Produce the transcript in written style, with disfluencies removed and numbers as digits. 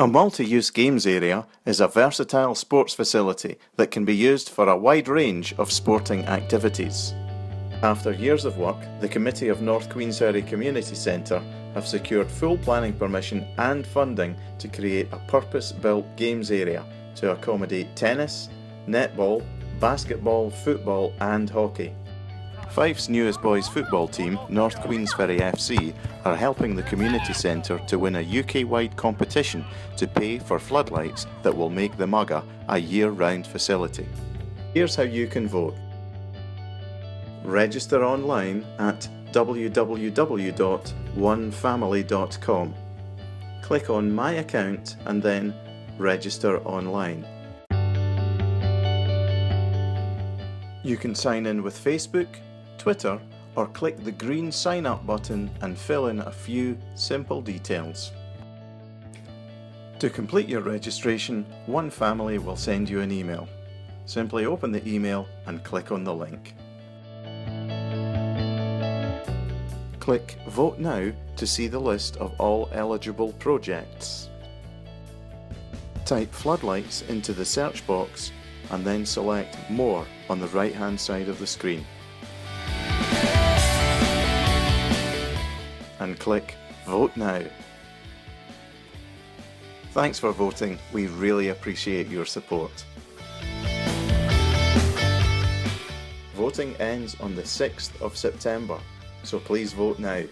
A multi-use games area is a versatile sports facility that can be used for a wide range of sporting activities. After years of work, the Committee of North Queensferry Community Centre have secured full planning permission and funding to create a purpose-built games area to accommodate tennis, netball, basketball, football and hockey. Fife's newest boys football team, North Queensferry FC, are helping the community centre to win a UK-wide competition to pay for floodlights that will make the MUGA a year-round facility. Here's how you can vote. Register online at www.onefamily.com. Click on My Account and then Register Online. You can sign in with Facebook, Twitter, or click the green sign up button and fill in a few simple details. To complete your registration, One Family will send you an email. Simply open the email and click on the link. Click Vote Now to see the list of all eligible projects. Type Floodlights into the search box and then select More on the right hand side of the screen. And click Vote Now. Thanks for voting, we really appreciate your support. Voting ends on the 6th of September, so please vote now.